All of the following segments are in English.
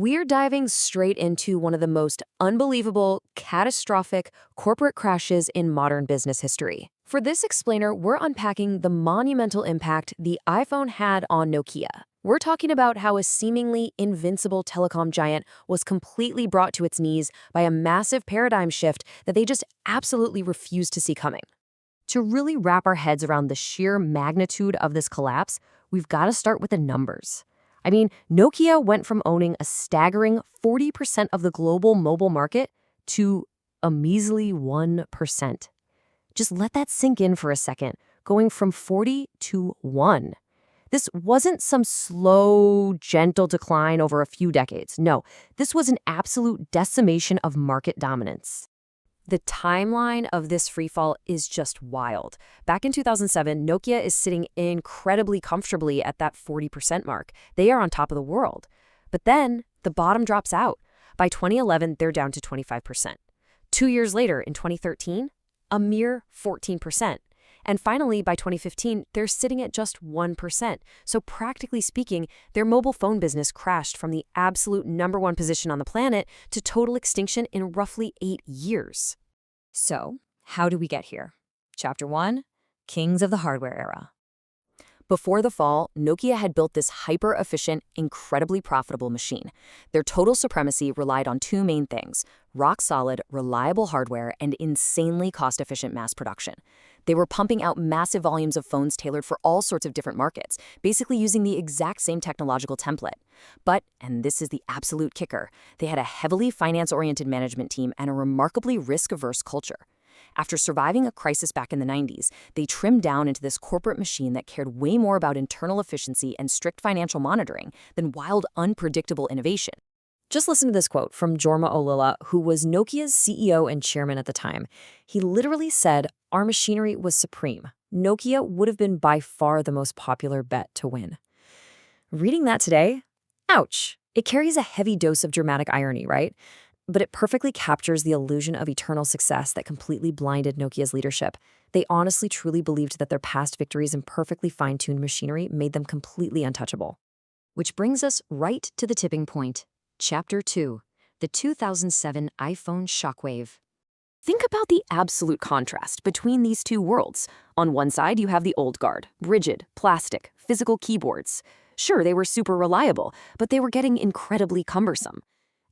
We're diving straight into one of the most unbelievable, catastrophic corporate crashes in modern business history. For this explainer, we're unpacking the monumental impact the iPhone had on Nokia. We're talking about how a seemingly invincible telecom giant was completely brought to its knees by a massive paradigm shift that they just absolutely refused to see coming. To really wrap our heads around the sheer magnitude of this collapse, we've got to start with the numbers. I mean, Nokia went from owning a staggering 40% of the global mobile market to a measly 1%. Just let that sink in for a second, going from 40 to 1. This wasn't some slow, gentle decline over a few decades. No, this was an absolute decimation of market dominance. The timeline of this freefall is just wild. Back in 2007, Nokia is sitting incredibly comfortably at that 40% mark. They are on top of the world. But then the bottom drops out. By 2011, they're down to 25%. 2 years later, in 2013, a mere 14%. And finally, by 2015, they're sitting at just 1%. So practically speaking, their mobile phone business crashed from the absolute #1 position on the planet to total extinction in roughly 8 years. So, how do we get here? Chapter 1, Kings of the Hardware Era. Before the fall, Nokia had built this hyper-efficient, incredibly profitable machine. Their total supremacy relied on two main things: rock-solid, reliable hardware and insanely cost-efficient mass production. They were pumping out massive volumes of phones tailored for all sorts of different markets, basically using the exact same technological template. But, and this is the absolute kicker, they had a heavily finance-oriented management team and a remarkably risk-averse culture. After surviving a crisis back in the 90s, they trimmed down into this corporate machine that cared way more about internal efficiency and strict financial monitoring than wild, unpredictable innovation. Just listen to this quote from Jorma Ollila, who was Nokia's CEO and chairman at the time. He literally said, "Our machinery was supreme. Nokia would have been by far the most popular bet to win." Reading that today, ouch. It carries a heavy dose of dramatic irony, right? But it perfectly captures the illusion of eternal success that completely blinded Nokia's leadership. They honestly truly believed that their past victories and perfectly fine-tuned machinery made them completely untouchable. Which brings us right to the tipping point. Chapter 2, the 2007 iPhone shockwave. Think about the absolute contrast between these two worlds. On one side, you have the old guard, rigid, plastic, physical keyboards. Sure, they were super reliable, but they were getting incredibly cumbersome.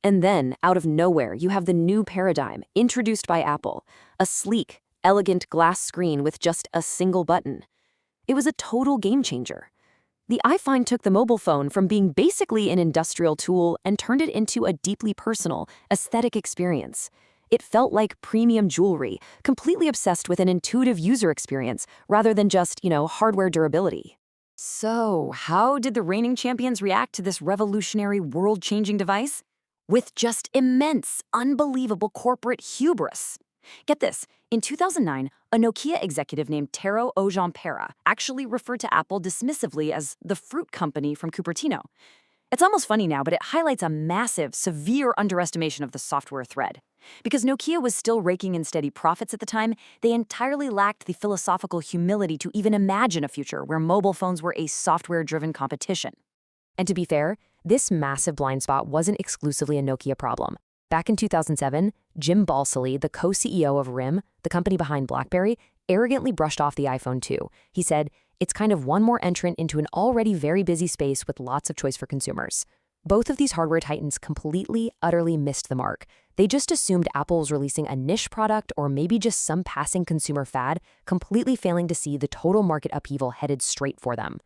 And then, out of nowhere, you have the new paradigm, introduced by Apple, a sleek, elegant glass screen with just a single button. It was a total game changer. The iPhone took the mobile phone from being basically an industrial tool and turned it into a deeply personal, aesthetic experience. It felt like premium jewelry, completely obsessed with an intuitive user experience rather than just, hardware durability. So, how did the reigning champions react to this revolutionary, world-changing device? With just immense, unbelievable corporate hubris. Get this, in 2009, a Nokia executive named Tero Ojampera actually referred to Apple dismissively as the fruit company from Cupertino. It's almost funny now, but it highlights a massive, severe underestimation of the software thread. Because Nokia was still raking in steady profits at the time, they entirely lacked the philosophical humility to even imagine a future where mobile phones were a software-driven competition. And to be fair, this massive blind spot wasn't exclusively a Nokia problem. Back in 2007, Jim Balsillie, the co-CEO of RIM, the company behind BlackBerry, arrogantly brushed off the iPhone 2. He said, "It's kind of one more entrant into an already very busy space with lots of choice for consumers." Both of these hardware titans completely, utterly missed the mark. They just assumed Apple was releasing a niche product or maybe just some passing consumer fad, completely failing to see the total market upheaval headed straight for them.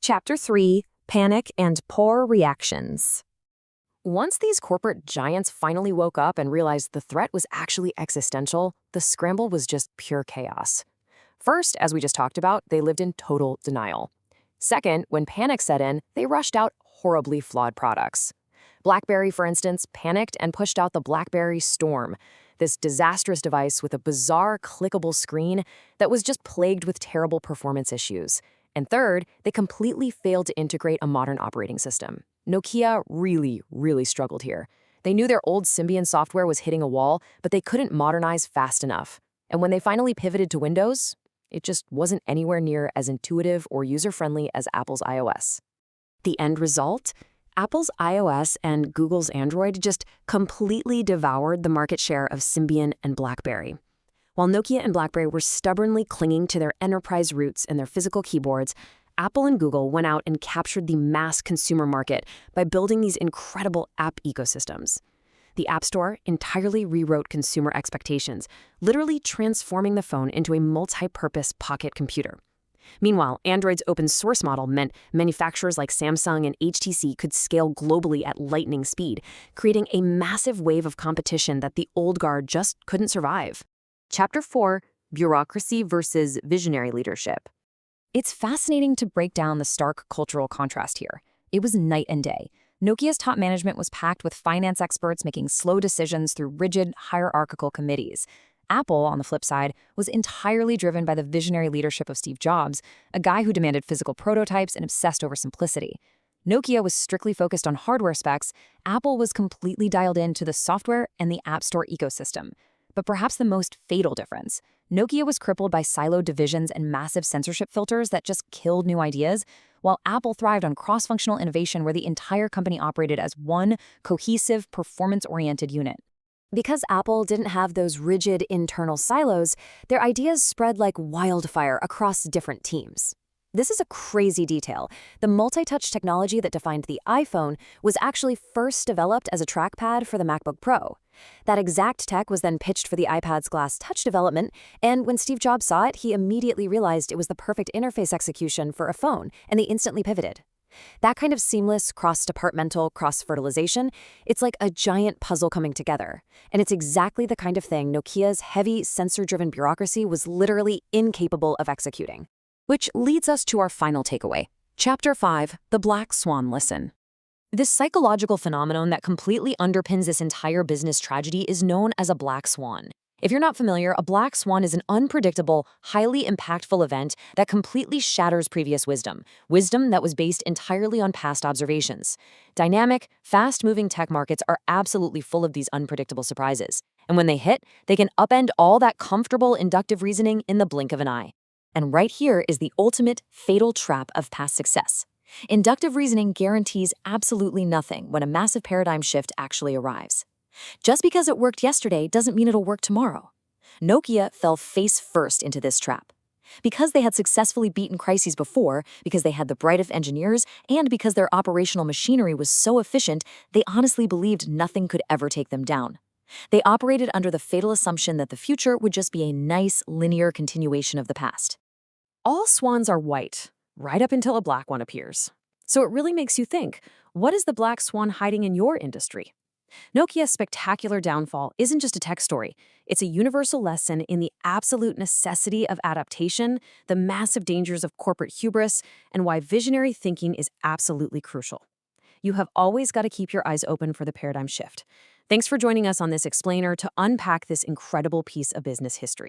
Chapter 3, Panic and Poor Reactions. Once these corporate giants finally woke up and realized the threat was actually existential, the scramble was just pure chaos. First, as we just talked about, they lived in total denial. Second, when panic set in, they rushed out horribly flawed products. BlackBerry, for instance, panicked and pushed out the BlackBerry Storm, this disastrous device with a bizarre clickable screen that was just plagued with terrible performance issues. And third, they completely failed to integrate a modern operating system. Nokia really struggled here. They knew their old Symbian software was hitting a wall, but they couldn't modernize fast enough. And when they finally pivoted to Windows, it just wasn't anywhere near as intuitive or user-friendly as Apple's iOS. The end result? Apple's iOS and Google's Android just completely devoured the market share of Symbian and BlackBerry. While Nokia and BlackBerry were stubbornly clinging to their enterprise roots and their physical keyboards, Apple and Google went out and captured the mass consumer market by building these incredible app ecosystems. The App Store entirely rewrote consumer expectations, literally transforming the phone into a multi-purpose pocket computer. Meanwhile, Android's open source model meant manufacturers like Samsung and HTC could scale globally at lightning speed, creating a massive wave of competition that the old guard just couldn't survive. Chapter 4: Bureaucracy versus Visionary Leadership. It's fascinating to break down the stark cultural contrast here. It was night and day. Nokia's top management was packed with finance experts making slow decisions through rigid, hierarchical committees. Apple, on the flip side, was entirely driven by the visionary leadership of Steve Jobs, a guy who demanded physical prototypes and obsessed over simplicity. Nokia was strictly focused on hardware specs. Apple was completely dialed into the software and the App Store ecosystem. But perhaps the most fatal difference, Nokia was crippled by siloed divisions and massive censorship filters that just killed new ideas, while Apple thrived on cross-functional innovation where the entire company operated as one cohesive, performance-oriented unit. Because Apple didn't have those rigid internal silos, their ideas spread like wildfire across different teams. This is a crazy detail. The multi-touch technology that defined the iPhone was actually first developed as a trackpad for the MacBook Pro. That exact tech was then pitched for the iPad's Glass Touch development, and when Steve Jobs saw it, he immediately realized it was the perfect interface execution for a phone, and they instantly pivoted. That kind of seamless, cross-departmental cross-fertilization, it's like a giant puzzle coming together. And it's exactly the kind of thing Nokia's heavy, sensor-driven bureaucracy was literally incapable of executing. Which leads us to our final takeaway. Chapter 5: The Black Swan Lesson. This psychological phenomenon that completely underpins this entire business tragedy is known as a black swan. If you're not familiar, a black swan is an unpredictable, highly impactful event that completely shatters previous wisdom that was based entirely on past observations. Dynamic, fast-moving tech markets are absolutely full of these unpredictable surprises. And when they hit, they can upend all that comfortable inductive reasoning in the blink of an eye. And right here is the ultimate fatal trap of past success. Inductive reasoning guarantees absolutely nothing when a massive paradigm shift actually arrives. Just because it worked yesterday doesn't mean it'll work tomorrow. Nokia fell face first into this trap. Because they had successfully beaten crises before, because they had the brightest engineers, and because their operational machinery was so efficient, they honestly believed nothing could ever take them down. They operated under the fatal assumption that the future would just be a nice, linear continuation of the past. All swans are white, right up until a black one appears. So it really makes you think, what is the black swan hiding in your industry? Nokia's spectacular downfall isn't just a tech story. It's a universal lesson in the absolute necessity of adaptation, the massive dangers of corporate hubris, and why visionary thinking is absolutely crucial. You have always got to keep your eyes open for the paradigm shift. Thanks for joining us on this explainer to unpack this incredible piece of business history.